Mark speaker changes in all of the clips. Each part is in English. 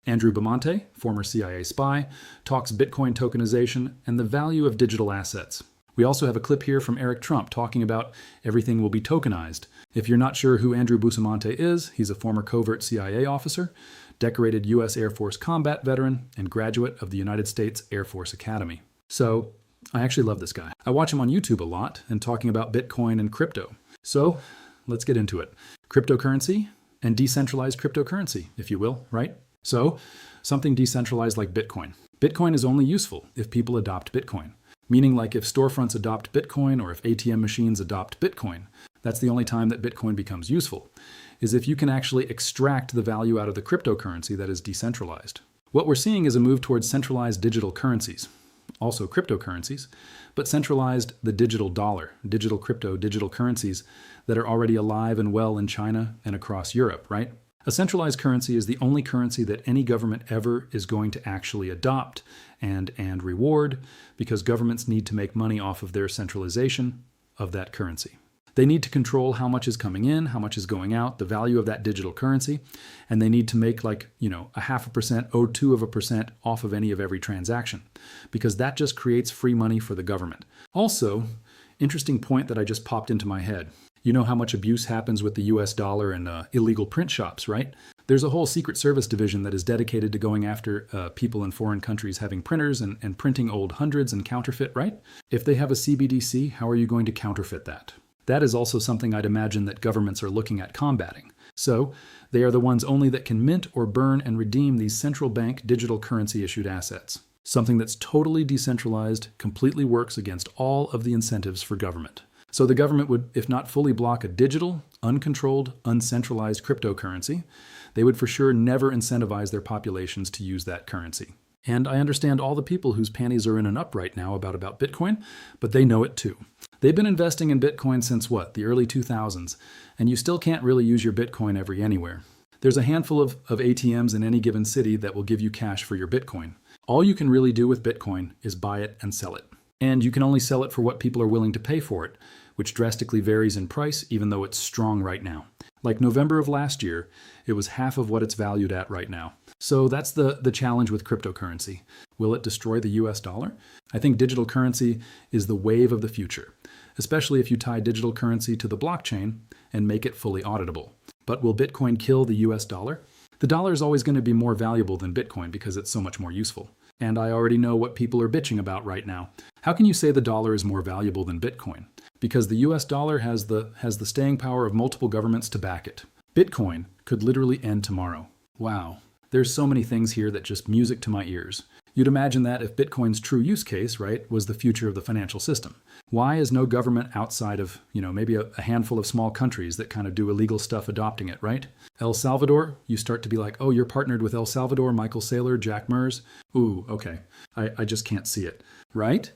Speaker 1: Andrew Bamonte, former CIA spy, talks Bitcoin tokenization and the value of digital assets. We also have a clip here from Eric Trump talking about everything will be tokenized. If you're not sure who Andrew Bustamante is, he's a former covert CIA officer, decorated U.S. Air Force combat veteran, and graduate of the United States Air Force Academy. So, I actually love this guy. I watch him on YouTube a lot and talking about Bitcoin and crypto. So, let's get into it. Cryptocurrency and decentralized cryptocurrency, if you will, right? So, something decentralized like Bitcoin. Bitcoin is only useful if people adopt Bitcoin. Meaning like if storefronts adopt Bitcoin or if ATM machines adopt Bitcoin, that's the only time that Bitcoin becomes useful, is if you can actually extract the value out of the cryptocurrency that is decentralized. What we're seeing is a move towards centralized digital currencies, also cryptocurrencies, but centralized the digital dollar, digital crypto, digital currencies that are already alive and well in China and across Europe, right? A centralized currency is the only currency that any government ever is going to actually adopt and reward, because governments need to make money off of their centralization of that currency. They need to control how much is coming in, how much is going out, the value of that digital currency, and they need to make a 0.5%, 0.02% off of any of every transaction, because that just creates free money for the government. Also, interesting point that I just popped into my head. You know how much abuse happens with the US dollar and illegal print shops, right? There's a whole Secret Service division that is dedicated to going after people in foreign countries having printers and printing old hundreds and counterfeit, right? If they have a CBDC, how are you going to counterfeit that? That is also something I'd imagine that governments are looking at combating. So they are the ones only that can mint or burn and redeem these central bank digital currency issued assets. Something that's totally decentralized, completely works against all of the incentives for government. So the government would, if not fully block a digital, uncontrolled, uncentralized cryptocurrency, they would for sure never incentivize their populations to use that currency. And I understand all the people whose panties are in an up right now about Bitcoin, but they know it too. They've been investing in Bitcoin since the early 2000s, and you still can't really use your Bitcoin anywhere. There's a handful of ATMs in any given city that will give you cash for your Bitcoin. All you can really do with Bitcoin is buy it and sell it. And you can only sell it for what people are willing to pay for it, which drastically varies in price even though it's strong right now. Like November of last year, it was half of what it's valued at right now. So that's the challenge with cryptocurrency. Will it destroy the US dollar? I think digital currency is the wave of the future, especially if you tie digital currency to the blockchain and make it fully auditable. But will Bitcoin kill the US dollar? The dollar is always going to be more valuable than Bitcoin because it's so much more useful. And I already know what people are bitching about right now. How can you say the dollar is more valuable than Bitcoin? Because the US dollar has the staying power of multiple governments to back it. Bitcoin could literally end tomorrow. Wow. There's so many things here that just music to my ears. You'd imagine that if Bitcoin's true use case, right, was the future of the financial system. Why is no government outside of, maybe a handful of small countries that kind of do illegal stuff adopting it, right? El Salvador, you start to be like, oh, you're partnered with El Salvador, Michael Saylor, Jack Mers. Ooh, okay. I just can't see it, right?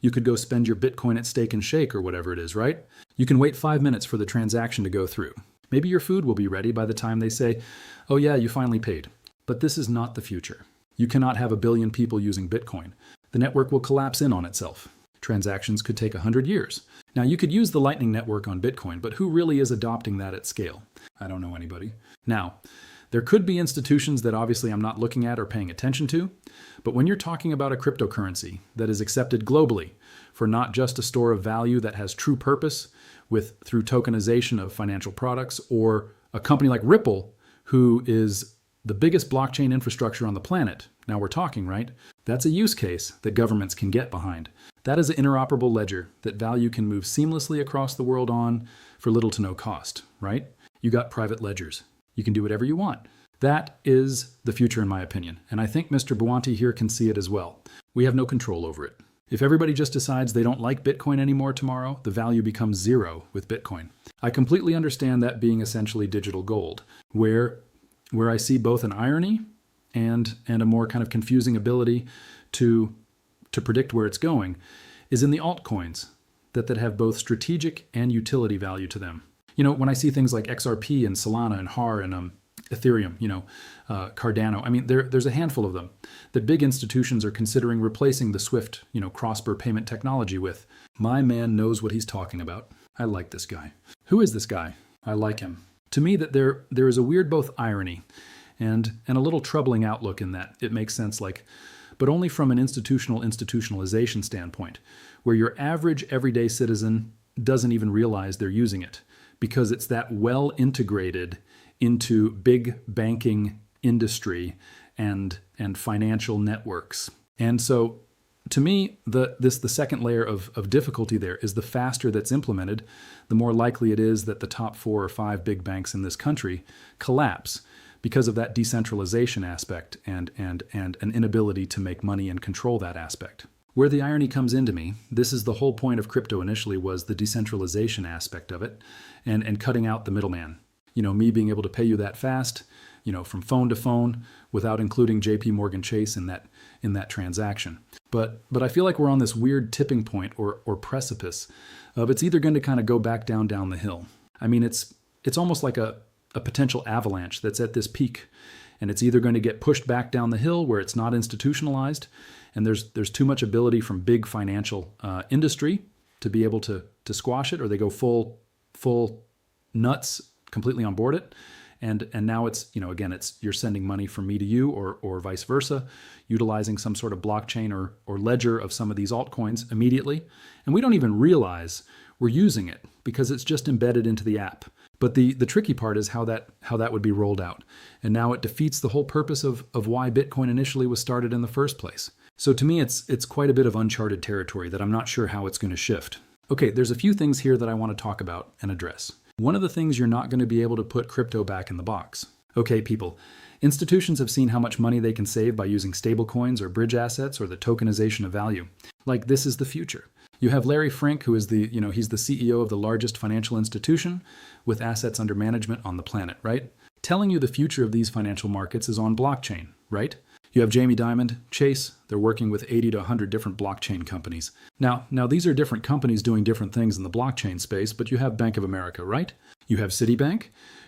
Speaker 1: You could go spend your Bitcoin at Steak and Shake or whatever it is, right? You can wait 5 minutes for the transaction to go through. Maybe your food will be ready by the time they say, oh yeah, you finally paid. But this is not the future. You cannot have 1 billion people using Bitcoin. The network will collapse in on itself. Transactions could take 100 years. Now, you could use the Lightning Network on Bitcoin, but who really is adopting that at scale? I don't know anybody. Now, there could be institutions that obviously I'm not looking at or paying attention to, but when you're talking about a cryptocurrency that is accepted globally for not just a store of value that has true purpose through tokenization of financial products, or a company like Ripple, who is the biggest blockchain infrastructure on the planet, now we're talking, right? That's a use case that governments can get behind. That is an interoperable ledger that value can move seamlessly across the world on for little to no cost, right? You got private ledgers. You can do whatever you want. That is the future, in my opinion. And I think Mr. Bwanti here can see it as well. We have no control over it. If everybody just decides they don't like Bitcoin anymore tomorrow, the value becomes zero with Bitcoin. I completely understand that being essentially digital gold, where I see both an irony and a more kind of confusing ability to predict where it's going, is in the altcoins that have both strategic and utility value to them. When I see things like XRP and Solana and HAR and Ethereum, Cardano, I mean, there's a handful of them that big institutions are considering replacing the SWIFT, cross-border payment technology with. My man knows what he's talking about. I like this guy. Who is this guy? I like him. To me, that there is a weird both irony and a little troubling outlook in that. It makes sense, but only from an institutionalization standpoint, where your average everyday citizen doesn't even realize they're using it because it's that well integrated into big banking industry and financial networks. And so to me, the second layer of difficulty there is the faster that's implemented, the more likely it is that the top 4 or 5 big banks in this country collapse because of that decentralization aspect and an inability to make money and control that aspect. Where the irony comes into me, this is the whole point of crypto initially, was the decentralization aspect of it and cutting out the middleman. Me being able to pay you that fast, from phone to phone without including JP Morgan Chase in that transaction. But I feel like we're on this weird tipping point or precipice of it's either going to kind of go back down the hill. I mean, it's almost like a potential avalanche that's at this peak, and it's either going to get pushed back down the hill where it's not institutionalized, and there's too much ability from big financial industry to be able to squash it, or they go full nuts, completely on board it. And now it's, again, it's you're sending money from me to you or vice versa, utilizing some sort of blockchain or ledger of some of these altcoins immediately. And we don't even realize we're using it because it's just embedded into the app. But the tricky part is how that would be rolled out. And now it defeats the whole purpose of why Bitcoin initially was started in the first place. So to me, it's quite a bit of uncharted territory that I'm not sure how it's going to shift. Okay, there's a few things here that I want to talk about and address. One of the things, you're not going to be able to put crypto back in the box. Okay, people, institutions have seen how much money they can save by using stablecoins or bridge assets or the tokenization of value. Like, this is the future. You have Larry Fink, who is he's the CEO of the largest financial institution with assets under management on the planet, right? Telling you the future of these financial markets is on blockchain, right? You have Jamie Dimon, Chase, they're working with 80 to 100 different blockchain companies. Now these are different companies doing different things in the blockchain space, but you have Bank of America, right? You have Citibank.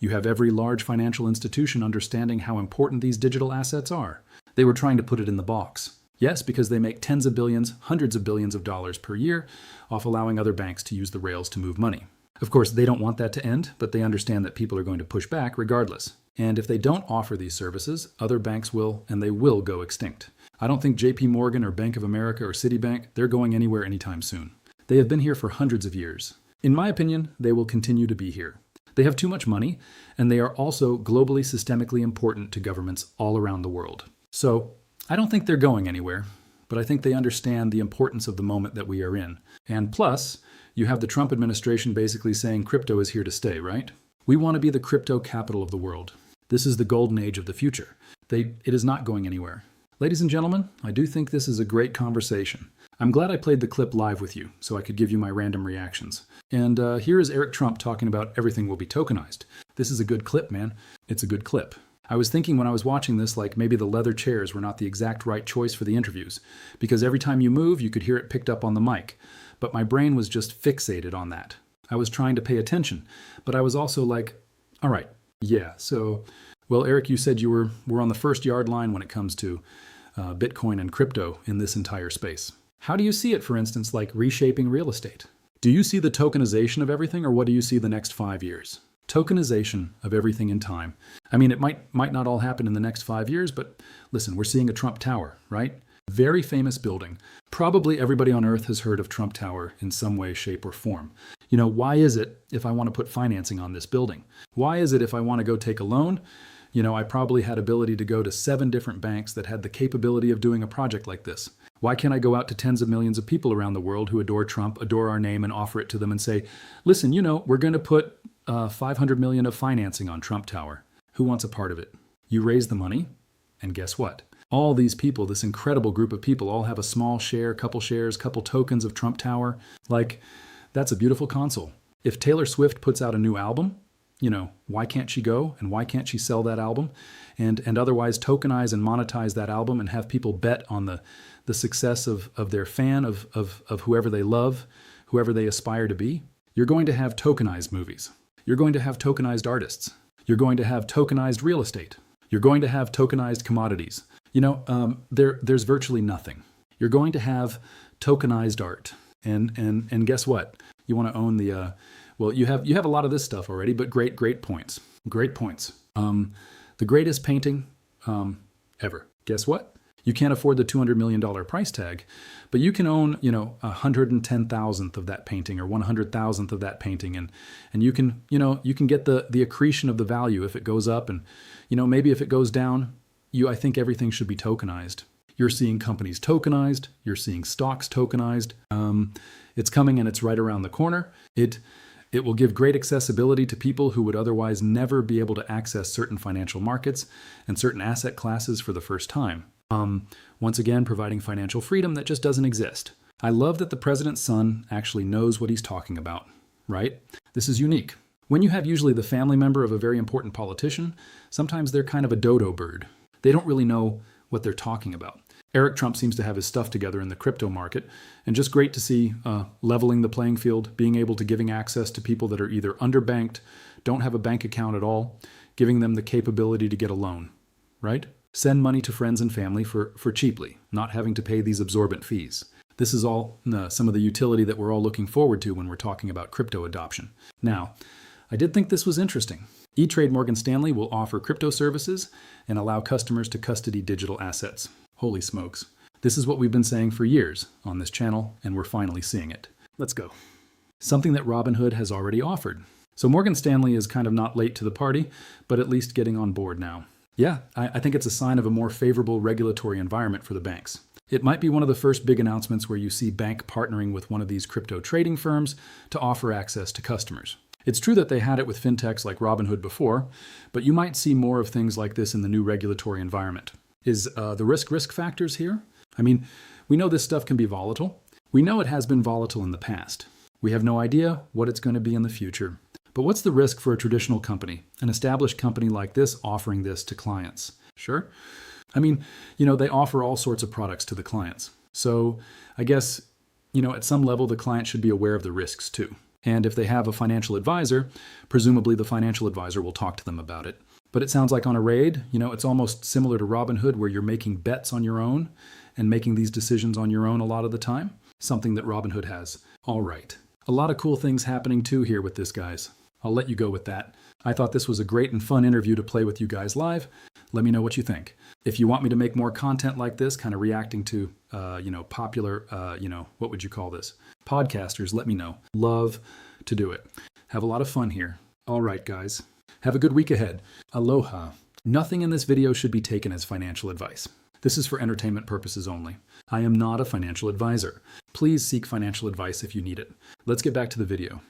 Speaker 1: You have every large financial institution understanding how important these digital assets are. They were trying to put it in the box. Yes, because they make tens of billions, hundreds of billions of dollars per year off allowing other banks to use the rails to move money. Of course, they don't want that to end, but they understand that people are going to push back regardless. And if they don't offer these services, other banks will, and they will go extinct. I don't think JP Morgan or Bank of America or Citibank, they're going anywhere anytime soon. They have been here for hundreds of years. In my opinion, they will continue to be here. They have too much money, and they are also globally systemically important to governments all around the world. So I don't think they're going anywhere, but I think they understand the importance of the moment that we are in. And plus, you have the Trump administration basically saying crypto is here to stay, right? We want to be the crypto capital of the world. This is the golden age of the future. It is not going anywhere. Ladies and gentlemen, I do think this is a great conversation. I'm glad I played the clip live with you so I could give you my random reactions. And here is Eric Trump talking about everything will be tokenized. This is a good clip, man. It's a good clip. I was thinking when I was watching this, like maybe the leather chairs were not the exact right choice for the interviews, because every time you move, you could hear it picked up on the mic. But my brain was just fixated on that. I was trying to pay attention, but I was also like, all right, yeah, so, well, Eric, you said we're on the first yard line when it comes to Bitcoin and crypto in this entire space. How do you see it, for instance, like reshaping real estate? Do you see the tokenization of everything, or what do you see the next 5 years? Tokenization of everything in time. I mean, it might not all happen in the next 5 years, but listen, we're seeing a Trump Tower, right? Very famous building. Probably everybody on earth has heard of Trump Tower in some way, shape, or form. Why is it if I want to put financing on this building? Why is it if I want to go take a loan? I probably had ability to go to 7 different banks that had the capability of doing a project like this. Why can't I go out to tens of millions of people around the world who adore Trump, adore our name, and offer it to them and say, listen, we're going to put $500 million of financing on Trump Tower. Who wants a part of it? You raise the money, and guess what? All these people, this incredible group of people, all have a small share, couple shares, couple tokens of Trump Tower. Like, that's a beautiful console. If Taylor Swift puts out a new album, why can't she go and why can't she sell that album and otherwise tokenize and monetize that album and have people bet on the success of their fan, of whoever they love, whoever they aspire to be? You're going to have tokenized movies. You're going to have tokenized artists. You're going to have tokenized real estate. You're going to have tokenized commodities. There's virtually nothing. You're going to have tokenized art. And guess what? You want to own the, you have a lot of this stuff already, but great points. Great points. The The greatest painting ever. Guess what? You can't afford the $200 million price tag, but you can own, 110,000th of that painting or 100,000th of that painting. And you can, you can get the accretion of the value if it goes up. And, maybe if it goes down, I think everything should be tokenized. You're seeing companies tokenized. You're seeing stocks tokenized. It's coming and it's right around the corner. It will give great accessibility to people who would otherwise never be able to access certain financial markets and certain asset classes for the first time. Once again, providing financial freedom that just doesn't exist. I love that the president's son actually knows what he's talking about, right? This is unique. When you have usually the family member of a very important politician, sometimes they're kind of a dodo bird. They don't really know what they're talking about. Eric Trump seems to have his stuff together in the crypto market, and just great to see leveling the playing field, being able to giving access to people that are either underbanked, don't have a bank account at all, giving them the capability to get a loan, right? Send money to friends and family for cheaply, not having to pay these absorbent fees. This is all some of the utility that we're all looking forward to when we're talking about crypto adoption. Now, I did think this was interesting. E-Trade Morgan Stanley will offer crypto services and allow customers to custody digital assets. Holy smokes. This is what we've been saying for years on this channel, and we're finally seeing it. Let's go. Something that Robinhood has already offered. So Morgan Stanley is kind of not late to the party, but at least getting on board now. Yeah, I think it's a sign of a more favorable regulatory environment for the banks. It might be one of the first big announcements where you see bank partnering with one of these crypto trading firms to offer access to customers. It's true that they had it with fintechs like Robinhood before, but you might see more of things like this in the new regulatory environment. Is the risk factors here? I mean, we know this stuff can be volatile. We know it has been volatile in the past. We have no idea what it's going to be in the future. But what's the risk for a traditional company, an established company like this offering this to clients? Sure. I mean, they offer all sorts of products to the clients. So I guess, at some level, the client should be aware of the risks too. And if they have a financial advisor, presumably the financial advisor will talk to them about it. But it sounds like on a raid, it's almost similar to Robinhood where you're making bets on your own and making these decisions on your own a lot of the time. Something that Robinhood has. All right. A lot of cool things happening too here with this, guys. I'll let you go with that. I thought this was a great and fun interview to play with you guys live. Let me know what you think. If you want me to make more content like this, kind of reacting to, popular, what would you call this? Podcasters, let me know. Love to do it. Have a lot of fun here. All right, guys. Have a good week ahead. Aloha. Nothing in this video should be taken as financial advice. This is for entertainment purposes only. I am not a financial advisor. Please seek financial advice if you need it. Let's get back to the video.